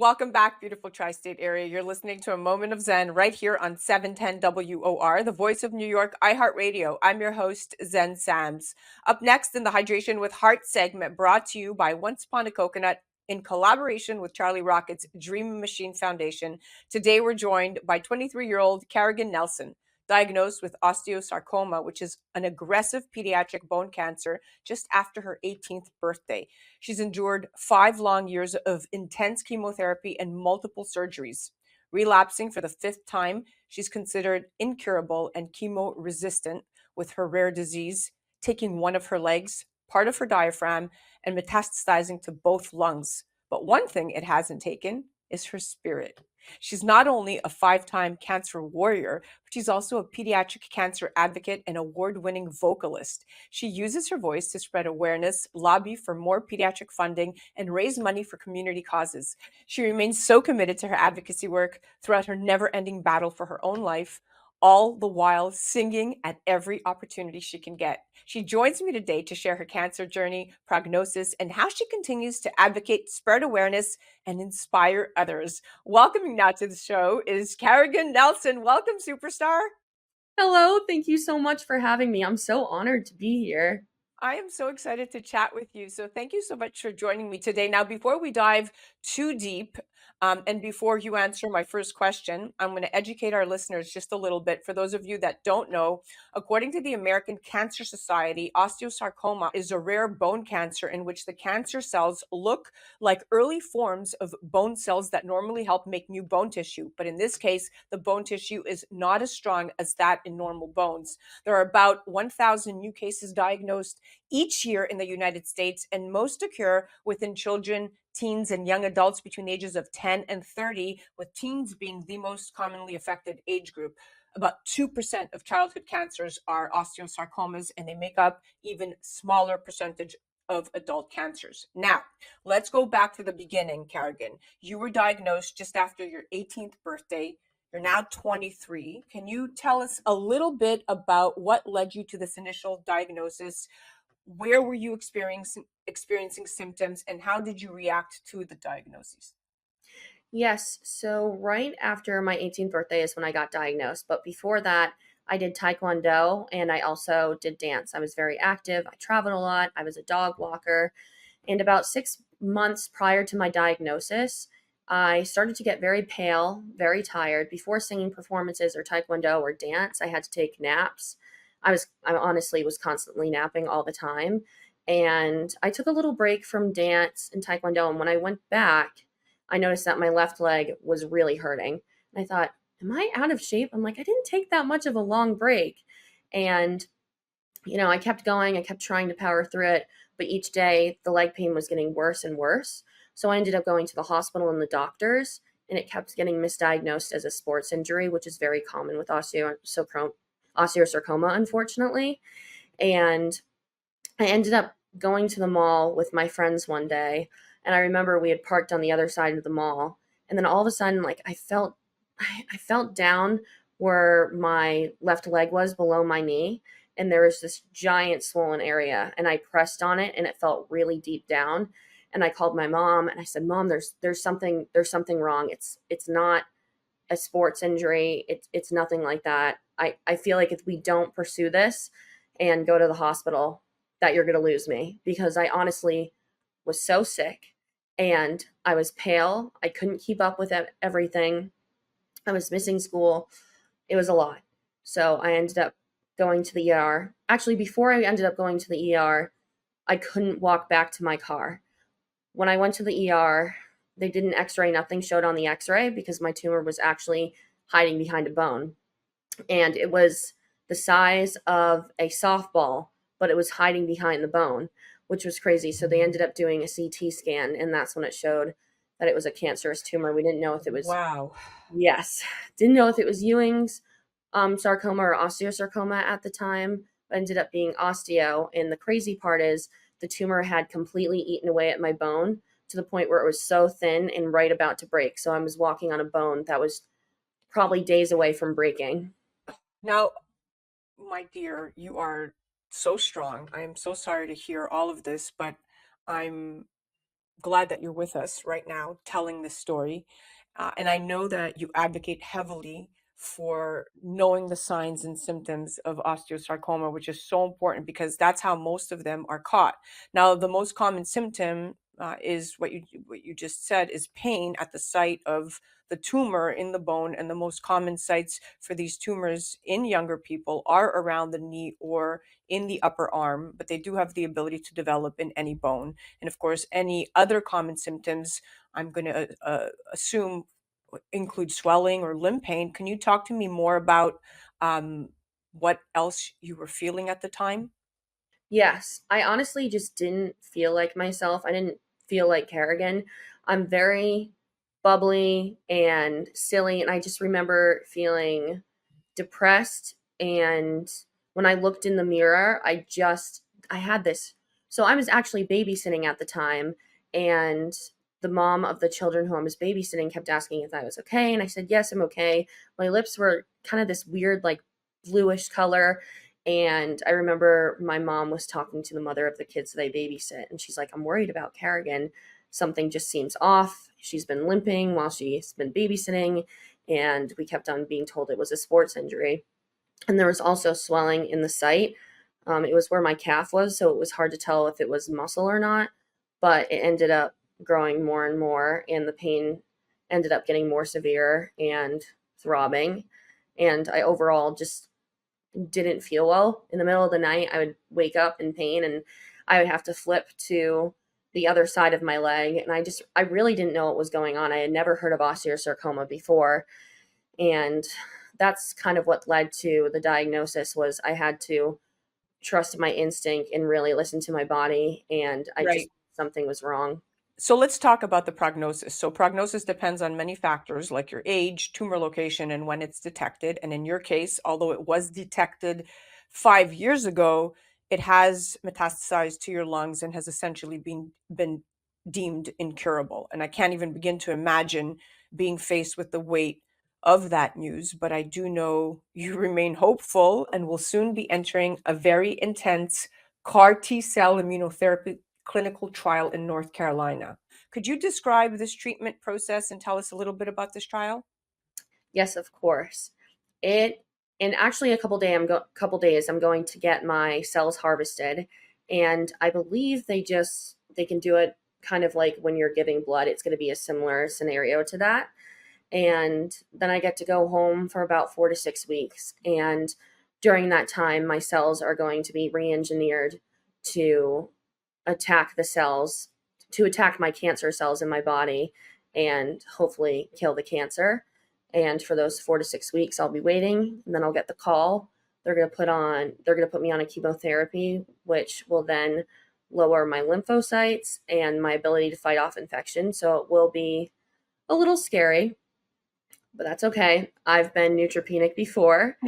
Welcome back, beautiful tri-state area. You're listening to A Moment of Zen right here on 710 WOR, the voice of New York, iHeartRadio. I'm your host, Zen Sams. Up next in the Hydration with Heart segment, brought to you by Once Upon a Coconut in collaboration with Charlie Rocket's Dream Machine Foundation. Today we're joined by 23-year-old Carrigan Nelson, diagnosed with osteosarcoma, which is an aggressive pediatric bone cancer, just after her 18th birthday. She's endured 5 long years of intense chemotherapy and multiple surgeries. Relapsing for the 5th time, she's considered incurable and chemo resistant with her rare disease, taking one of her legs, part of her diaphragm, and metastasizing to both lungs. But one thing it hasn't taken is her spirit. She's not only a 5-time cancer warrior, but she's also a pediatric cancer advocate and award-winning vocalist. She uses her voice to spread awareness, lobby for more pediatric funding, and raise money for community causes. She remains so committed to her advocacy work throughout her never-ending battle for her own life, all the while singing at every opportunity she can get. She joins me today to share her cancer journey, prognosis, and how she continues to advocate, spread awareness, and inspire others. Welcoming now to the show is Carrigan Nelson. Welcome, superstar. Hello, thank you so much for having me. I'm so honored to be here. I am so excited to chat with you. So, thank you so much for joining me today. Now, before we dive too deep, and before you answer my first question, I'm going to educate our listeners just a little bit. For those of you that don't know, according to the American Cancer Society, osteosarcoma is a rare bone cancer in which the cancer cells look like early forms of bone cells that normally help make new bone tissue. But in this case, the bone tissue is not as strong as that in normal bones. There are about 1,000 new cases diagnosed each year in the United States, and most occur within children, teens, and young adults between ages of 10 and 30, with teens being the most commonly affected age group. About 2% of childhood cancers are osteosarcomas, and they make up even smaller percentage of adult cancers. Now, let's go back to the beginning, Carrigan. You were diagnosed just after your 18th birthday. You're now 23. Can you tell us a little bit about what led you to this initial diagnosis? Where were you experiencing symptoms, and how did you react to the diagnosis? Yes, so right after my 18th birthday is when I got diagnosed, but before that, I did taekwondo and I also did dance. I was very active. I traveled a lot. I was a dog walker. And about 6 months prior to my diagnosis, I started to get very pale, very tired. Before singing performances or taekwondo or dance, I had to take naps. I honestly was constantly napping all the time. And I took a little break from dance and taekwondo. And when I went back, I noticed that my left leg was really hurting. And I thought, am I out of shape? I'm like, I didn't take that much of a long break. And, I kept going. I kept trying to power through it. But each day, the leg pain was getting worse and worse. So I ended up going to the hospital and the doctors, and it kept getting misdiagnosed as a sports injury, which is very common with osteosarcoma, unfortunately. And I ended up going to the mall with my friends one day, and I remember we had parked on the other side of the mall, and then all of a sudden, like I felt down where my left leg was below my knee, and there was this giant swollen area, and I pressed on it, and it felt really deep down, and I called my mom, and I said, "Mom, there's something wrong. It's not a sports injury. It's nothing like that. I feel like if we don't pursue this and go to the hospital, that you're gonna lose me," because I honestly was so sick and I was pale. I couldn't keep up with everything. I was missing school. It was a lot. So I ended up going to the ER. Actually, before I ended up going to the ER, I couldn't walk back to my car. When I went to the ER, they did an x-ray. Nothing showed on the x-ray because my tumor was actually hiding behind a bone. And it was the size of a softball, but it was hiding behind the bone, which was crazy. So they ended up doing a CT scan, and that's when it showed that it was a cancerous tumor. We didn't know if it was, Wow. yes, didn't know if it was Ewing's sarcoma or osteosarcoma at the time, but ended up being osteo. And the crazy part is the tumor had completely eaten away at my bone to the point where it was so thin and right about to break. So I was walking on a bone that was probably days away from breaking. Now, my dear, you are so strong. I am so sorry to hear all of this, but I'm glad that you're with us right now telling this story. And I know that you advocate heavily for knowing the signs and symptoms of osteosarcoma, which is so important because that's how most of them are caught. Now, the most common symptom is what you just said is pain at the site of the tumor in the bone, and the most common sites for these tumors in younger people are around the knee or in the upper arm, but they do have the ability to develop in any bone. And of course, any other common symptoms, I'm going to assume include swelling or limb pain. Can you talk to me more about um, what else you were feeling at the time? Yes, I honestly just didn't feel like myself. I didn't feel like Carrigan. I'm very bubbly and silly, and I just remember feeling depressed. And when I looked in the mirror, I had this. So I was actually babysitting at the time, and the mom of the children who I was babysitting kept asking if I was okay. And I said, yes, I'm okay. My lips were kind of this weird, like bluish color. And I remember my mom was talking to the mother of the kids that I babysit, and she's like, I'm worried about Carrigan. Something just seems off. She's been limping while she's been babysitting, and we kept on being told it was a sports injury. And there was also swelling in the site. It was where my calf was, so it was hard to tell if it was muscle or not, but it ended up growing more and more, and the pain ended up getting more severe and throbbing. And I overall just didn't feel well. In the middle of the night, I would wake up in pain, and I would have to flip to the other side of my leg. And I really didn't know what was going on. I had never heard of osteosarcoma before. And that's kind of what led to the diagnosis. Was I had to trust my instinct and really listen to my body. And I just, Right. something was wrong. So let's talk about the prognosis. So prognosis depends on many factors like your age, tumor location, and when it's detected. And in your case, although it was detected 5 years ago, it has metastasized to your lungs and has essentially been deemed incurable. And I can't even begin to imagine being faced with the weight of that news. But I do know you remain hopeful and will soon be entering a very intense CAR T cell immunotherapy clinical trial in North Carolina. Could you describe this treatment process and tell us a little bit about this trial? Yes, of course. It in actually a couple days I'm going to get my cells harvested, and I believe they can do it kind of like when you're giving blood. It's going to be a similar scenario to that. And then I get to go home for about 4 to 6 weeks, and during that time my cells are going to be re-engineered to attack the cells to attack my cancer cells in my body and hopefully kill the cancer. And for those 4 to 6 weeks, I'll be waiting, and then I'll get the call. They're going to put me on a chemotherapy, which will then lower my lymphocytes and my ability to fight off infection. So it will be a little scary, but that's okay. I've been neutropenic before,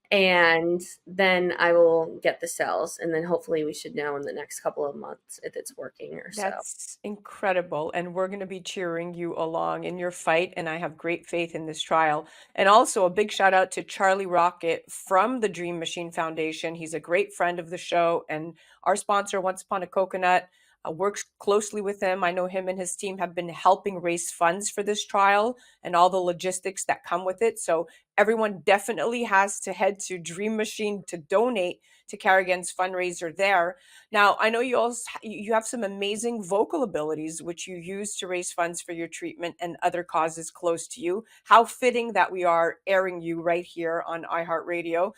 and then I will get the cells, and then hopefully we should know in the next couple of months if it's working or so. That's incredible. And we're going to be cheering you along in your fight. And I have great faith in this trial. And also a big shout out to Charlie Rocket from the Dream Machine Foundation. He's a great friend of the show and our sponsor, Once Upon a Coconut. Works closely with him. I know him and his team have been helping raise funds for this trial and all the logistics that come with it. So everyone definitely has to head to Dream Machine to donate to Carrigan's fundraiser there. Now, I know you have some amazing vocal abilities which you use to raise funds for your treatment and other causes close to you. How fitting that we are airing you right here on iHeartRadio.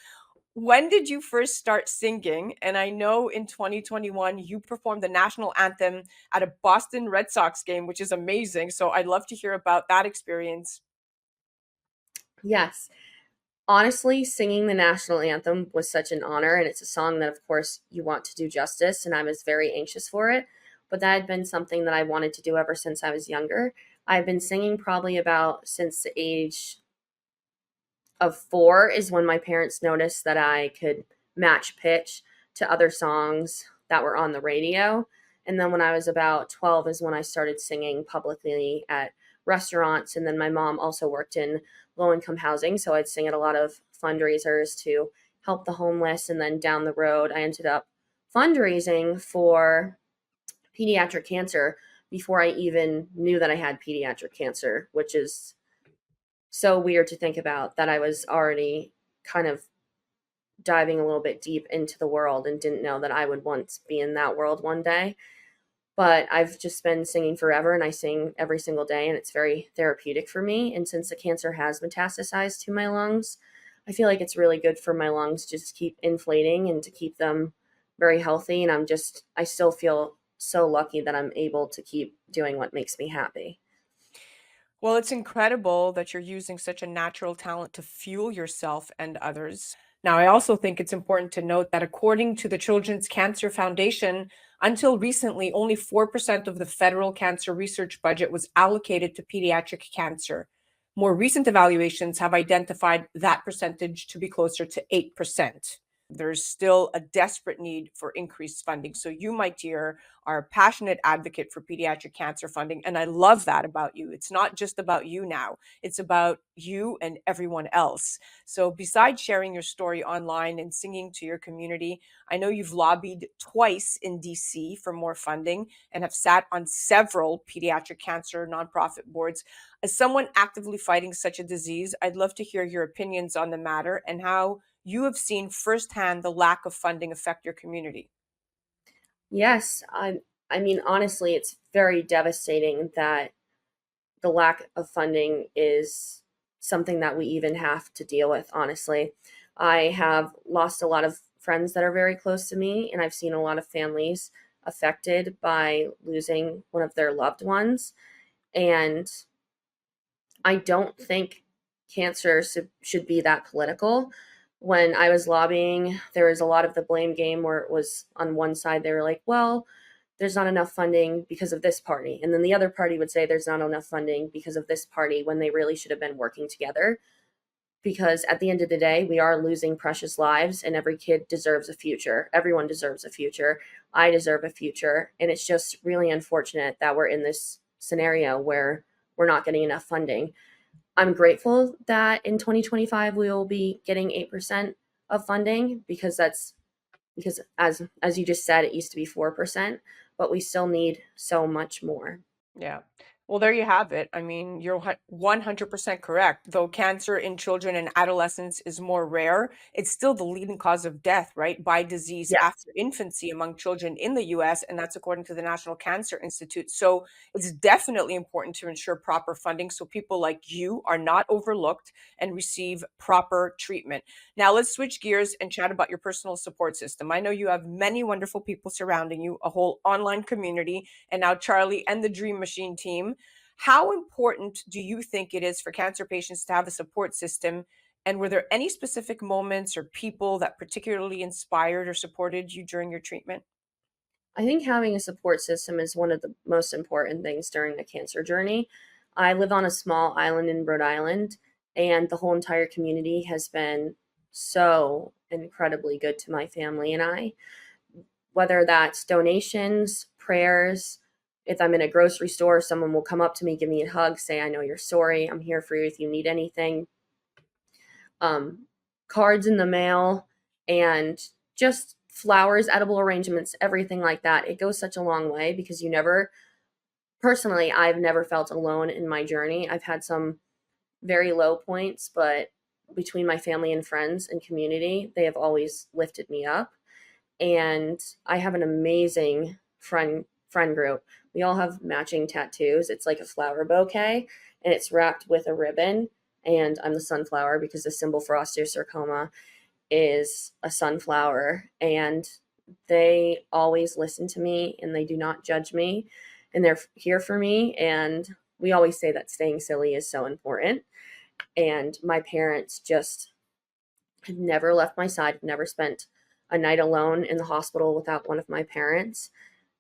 When did you first start singing? And I know in 2021 you performed the national anthem at a Boston Red Sox game, which is amazing. So I'd love to hear about that experience. Yes. Honestly, singing the national anthem was such an honor, and it's a song that, of course, you want to do justice, and I was very anxious for it. But that had been something that I wanted to do ever since I was younger. I've been singing probably about since the age of 4 is when my parents noticed that I could match pitch to other songs that were on the radio. And then when I was about 12 is when I started singing publicly at restaurants. And then my mom also worked in low income housing. So I'd sing at a lot of fundraisers to help the homeless. And then down the road, I ended up fundraising for pediatric cancer before I even knew that I had pediatric cancer, which is so weird to think about, that I was already kind of diving a little bit deep into the world and didn't know that I would once be in that world one day. But I've just been singing forever, and I sing every single day, and it's very therapeutic for me. And since the cancer has metastasized to my lungs, I feel like it's really good for my lungs just to keep inflating and to keep them very healthy. And I still feel so lucky that I'm able to keep doing what makes me happy. Well, it's incredible that you're using such a natural talent to fuel yourself and others. Now, I also think it's important to note that according to the Children's Cancer Foundation, until recently, only 4% of the federal cancer research budget was allocated to pediatric cancer. More recent evaluations have identified that percentage to be closer to 8%. There's still a desperate need for increased funding. So, you, my dear, are a passionate advocate for pediatric cancer funding. And I love that about you. It's not just about you now, it's about you and everyone else. So, besides sharing your story online and singing to your community, I know you've lobbied twice in DC for more funding and have sat on several pediatric cancer nonprofit boards. As someone actively fighting such a disease, I'd love to hear your opinions on the matter and how you have seen firsthand the lack of funding affect your community. Yes, I mean, honestly, it's very devastating that the lack of funding is something that we even have to deal with, honestly. I have lost a lot of friends that are very close to me, and I've seen a lot of families affected by losing one of their loved ones. And I don't think cancer should be that political. When I was lobbying, there was a lot of the blame game where it was on one side, they were like, well, there's not enough funding because of this party. And then the other party would say there's not enough funding because of this party, when they really should have been working together. Because at the end of the day, we are losing precious lives, and every kid deserves a future. Everyone deserves a future. I deserve a future. And it's just really unfortunate that we're in this scenario where we're not getting enough funding. I'm grateful that in 2025 we will be getting 8% of funding, because as you just said, it used to be 4%, but we still need so much more. Yeah. Well, there you have it. I mean, you're 100% correct. Though cancer in children and adolescents is more rare, it's still the leading cause of death, right, by disease Yes. after infancy among children in the US, and that's according to the National Cancer Institute. So it's definitely important to ensure proper funding so people like you are not overlooked and receive proper treatment. Now, let's switch gears and chat about your personal support system. I know you have many wonderful people surrounding you, a whole online community, and now Charlie and the Dream Machine team. How important do you think it is for cancer patients to have a support system? And were there any specific moments or people that particularly inspired or supported you during your treatment? I think having a support system is one of the most important things during a cancer journey. I live on a small island in Rhode Island, and the whole entire community has been so incredibly good to my family and I, whether that's donations, prayers. If I'm in a grocery store, someone will come up to me, give me a hug, say, I know your story. I'm here for you if you need anything. um, Cards in the mail, and just flowers, edible arrangements, everything like that. It goes such a long way, because personally, I've never felt alone in my journey. I've had some very low points, but between my family and friends and community, they have always lifted me up. And I have an amazing friend group. We all have matching tattoos. It's like a flower bouquet, and it's wrapped with a ribbon. And I'm the sunflower, because the symbol for osteosarcoma is a sunflower. And they always listen to me, and they do not judge me, and they're here for me. And we always say that staying silly is so important. And my parents just have never left my side, have never spent a night alone in the hospital without one of my parents.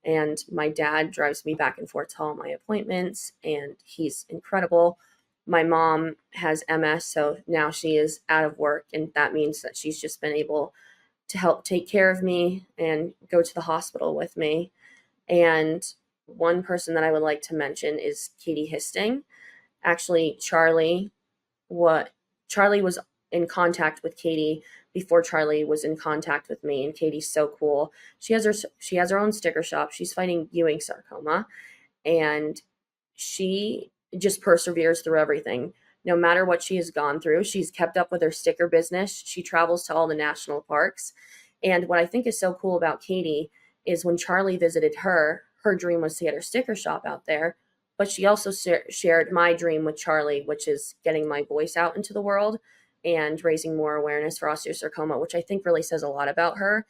And my dad drives me back and forth to all my appointments, and he's incredible. My mom has MS, so now she is out of work, and that means that she's just been able to help take care of me and go to the hospital with me. And one person that I would like to mention is Katie Histing. Actually, what Charlie was in contact with Katie before Charlie was in contact with me, and Katie's so cool. She has her own sticker shop. She's fighting Ewing sarcoma, and she just perseveres through everything. No matter what she has gone through, she's kept up with her sticker business. She travels to all the national parks. And what I think is so cool about Katie is when Charlie visited her, her dream was to get her sticker shop out there. But she also shared my dream with Charlie, which is getting my voice out into the world and raising more awareness for osteosarcoma, which I think really says a lot about her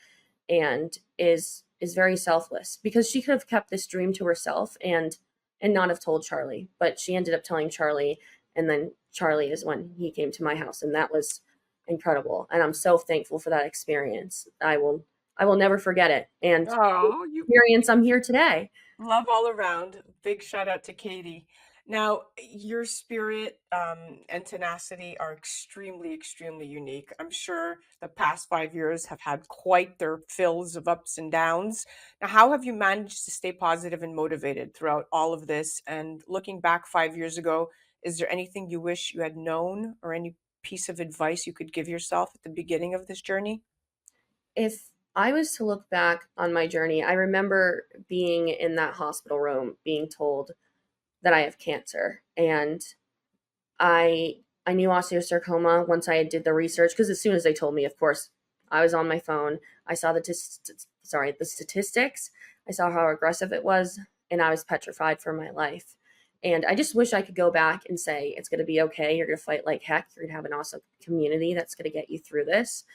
and is very selfless, because she could have kept this dream to herself and not have told Charlie, but she ended up telling Charlie, and then Charlie is when he came to my house, and that was incredible. And I'm so thankful for that experience. I will never forget it. And Oh, you experience, I'm here today. love all around. Big shout out to Katie. Now, your spirit and tenacity are extremely, extremely unique. I'm sure the past 5 years have had quite their fills of ups and downs. Now, how have you managed to stay positive and motivated throughout all of this? And looking back 5 years ago, is there anything you wish you had known or any piece of advice you could give yourself at the beginning of this journey? If I was to look back on my journey, I remember being in that hospital room, being told that I have cancer. And I knew osteosarcoma once I did the research, because as soon as they told me, of course, I was on my phone. I saw the statistics. I saw how aggressive it was, and I was petrified for my life. And I just wish I could go back and say, it's going to be okay. You're going to fight like heck. You're going to have an awesome community that's going to get you through this.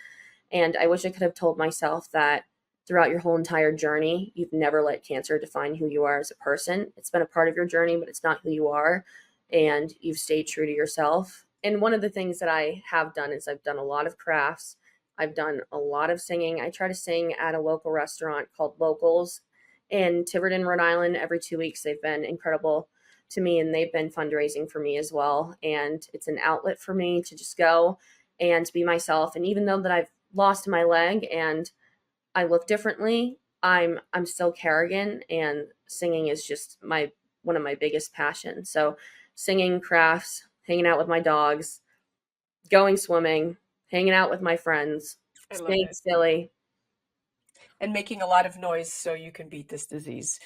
And I wish I could have told myself that throughout your whole entire journey, you've never let cancer define who you are as a person. It's been a part of your journey, but it's not who you are. And you've stayed true to yourself. And one of the things that I have done is I've done a lot of crafts. I've done a lot of singing. I try to sing at a local restaurant called Vocals in Tiverton, Rhode Island. Every 2 weeks, they've been incredible to me, and they've been fundraising for me as well. And it's an outlet for me to just go and to be myself. And even though that I've lost my leg and I look differently, I'm still Carrigan, and singing is just one of my biggest passions. So singing, crafts, hanging out with my dogs, going swimming, hanging out with my friends, I love staying it. silly. And making a lot of noise so you can beat this disease.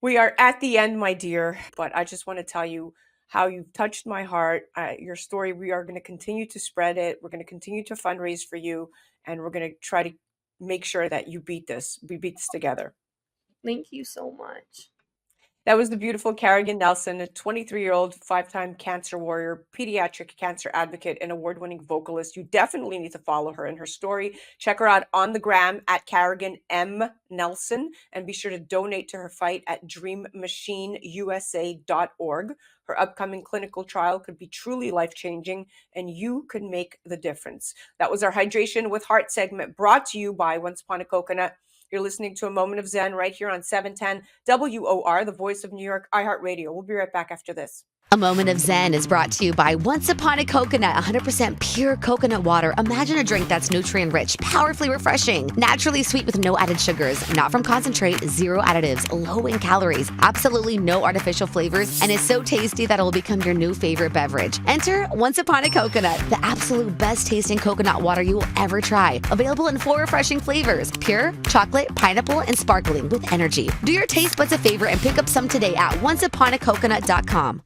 We are at the end, my dear, but I just want to tell you how you've touched my heart. Your story, we are going to continue to spread it. We're going to continue to fundraise for you, and we're going to try to make sure that you beat this. We beat this together. Thank you so much. That was the beautiful Carrigan Nelson, a 23-year-old, five-time cancer warrior, pediatric cancer advocate, and award-winning vocalist. You definitely need to follow her and her story. Check her out on the gram at Carrigan M. Nelson, and be sure to donate to her fight at dreammachineusa.org. Her upcoming clinical trial could be truly life-changing, and you could make the difference. That was our Hydration with Heart segment, brought to you by Once Upon a Coconut. You're listening to A Moment of Zen right here on 710 WOR, the voice of New York, iHeartRadio. We'll be right back after this. A Moment of Zen is brought to you by Once Upon a Coconut, 100% pure coconut water. Imagine a drink that's nutrient-rich, powerfully refreshing, naturally sweet with no added sugars, not from concentrate, zero additives, low in calories, absolutely no artificial flavors, and is so tasty that it will become your new favorite beverage. Enter Once Upon a Coconut, the absolute best tasting coconut water you will ever try. Available in 4 refreshing flavors: pure, chocolate, pineapple, and sparkling with energy. Do your taste buds a favor and pick up some today at onceuponacoconut.com.